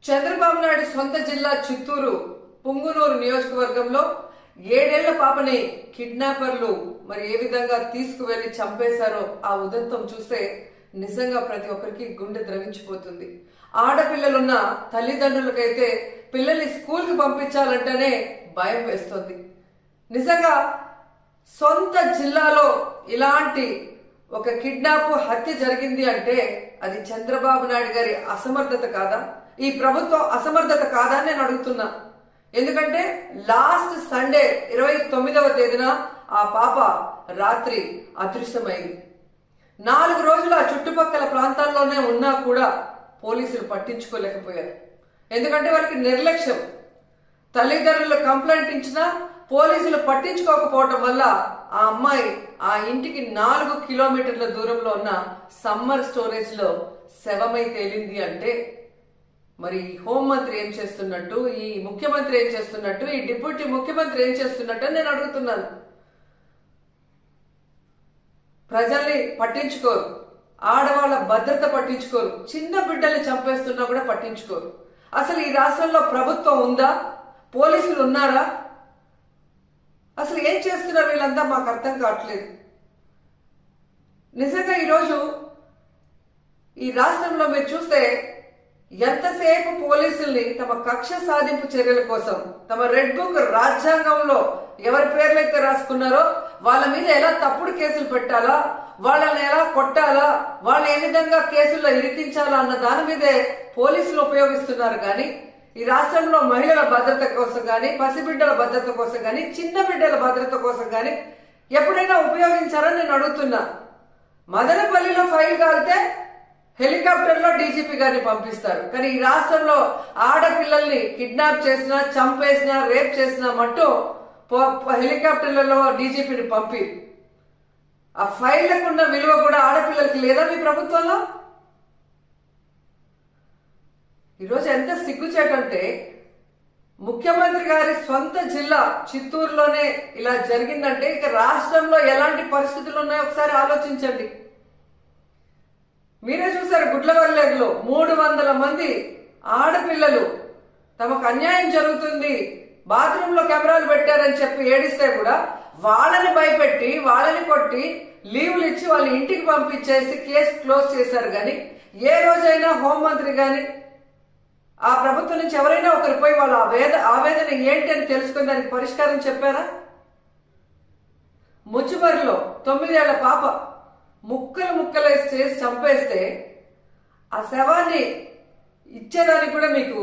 చంద్రబాబు నాయుడు సొంత జిల్లా చిత్తూరు పుంగునూరు నియోజకవర్గంలో 7 ఏళ్ల పాపని కిడ్నాపర్లు మరి ఏ విధంగా తీసుకువెళ్లి చంపేశారో ఆ ఉదంతం చూస్తే నిజంగా ప్రతి ఒక్కరికి గుండె ద్రవించిపోతుంది. ఆడపిల్లలున్న తల్లిదండ్రులకైతే పిల్లల్ని స్కూల్కి పంపించాలంటేనే భయం వేస్తుంది. నిజంగా సొంత జిల్లాలో ఇలాంటి ఒక కిడ్నాప్ హత్య జరిగింది అంటే అది చంద్రబాబు నాయుడు గారి అసమర్థత కాదా, ఈ ప్రభుత్వం అసమర్థత కాదా అని నేను అడుగుతున్నా. ఎందుకంటే లాస్ట్ సండే 29వ తేదీన ఆ పాప రాత్రి అదృశ్యమైంది. 4 రోజులు ఆ చుట్టుపక్కల ప్రాంతాల్లోనే ఉన్నా కూడా పోలీసులు పట్టించుకోలేకపోయారు. ఎందుకంటే వాళ్ళకి నిర్లక్ష్యం. తల్లిదండ్రులు కంప్లైంట్ ఇచ్చినా పోలీసులు పట్టించుకోకపోవటం వల్ల ఆ అమ్మాయి ఆ ఇంటికి 4 కిలోమీటర్ల దూరంలో ఉన్న సమ్మర్ స్టోరేజ్ లో శవమై తేలింది అంటే మరి హోంమంత్రి ఏం చేస్తున్నట్టు, ఈ ముఖ్యమంత్రి ఏం చేస్తున్నట్టు, ఈ డిప్యూటీ ముఖ్యమంత్రి ఏం చేస్తున్నట్టు అని నేను అడుగుతున్నాను. ప్రజల్ని పట్టించుకోరు, ఆడవాళ్ళ భద్రత పట్టించుకోరు, చిన్న బిడ్డల్ని చంపేస్తున్నా కూడా పట్టించుకోరు. అసలు ఈ రాష్ట్రంలో ప్రభుత్వం ఉందా? పోలీసులు ఉన్నారా? అసలు ఏం చేస్తున్నారు వీళ్ళంతా మాకు అర్థం కావట్లేదు. నిజంగా ఈరోజు ఈ రాష్ట్రంలో మీరు చూస్తే ఎంతసేపు పోలీసుల్ని తమ కక్ష సాధింపు చర్యల కోసం, తమ రెడ్ బుక్ రాజ్యాంగంలో ఎవరి పేర్లైతే రాసుకున్నారో వాళ్ళ మీద ఎలా తప్పుడు కేసులు పెట్టాలా, వాళ్ళని ఎలా కొట్టాలా, వాళ్ళని ఏ విధంగా కేసుల్లో ఇరికించాలా అన్న దాని మీదే పోలీసులు ఉపయోగిస్తున్నారు. కానీ ఈ రాష్ట్రంలో మహిళల భద్రత కోసం కానీ, పసిబిడ్డల భద్రత కోసం కానీ, చిన్న బిడ్డల భద్రత కోసం కానీ ఎప్పుడైనా ఉపయోగించారని నేను అడుగుతున్నా. మదనపల్లిలో ఫైల్ కాలితే హెలికాప్టర్లో డీజీపీ గారిని పంపిస్తారు. కానీ ఈ రాష్ట్రంలో ఆడపిల్లల్ని కిడ్నాప్ చేసినా, చంపేసినా, రేప్ చేసినా మట్టు హెలికాప్టర్లలో డీజీపీని పంపి ఆ ఫైళ్లకు ఉన్న విలువ కూడా ఆడపిల్లలకి లేదా మీ ప్రభుత్వంలో? ఈరోజు ఎంత సిగ్గుచేటంటే ముఖ్యమంత్రి గారి సొంత జిల్లా చిత్తూరులోనే ఇలా జరిగిందంటే ఇక రాష్ట్రంలో ఎలాంటి పరిస్థితులు ఉన్నాయో ఒకసారి ఆలోచించండి. మీరే చూసారు, గుడ్లవల్లేరులో 300 మంది ఆడపిల్లలు తమకు అన్యాయం జరుగుతుంది, బాత్రూంలో కెమెరాలు పెట్టారని చెప్పి ఏడిస్తే కూడా వాళ్ళని భయపెట్టి, వాళ్ళని కొట్టి, లీవులు ఇచ్చి వాళ్ళ ఇంటికి పంపించేసి కేసు క్లోజ్ చేశారు. కానీ ఏ రోజైనా హోంమంత్రి కానీ ఆ ప్రభుత్వం నుంచి ఎవరైనా ఒకరు పోయి వాళ్ళ ఆవేదన ఏంటి అని తెలుసుకుని దానికి పరిష్కారం చెప్పారా? ముచ్చుమరిలో 9 ఏళ్ల పాప ముక్కలు చేసి చంపేస్తే ఆ శవాన్ని ఇచ్చేదానికి కూడా మీకు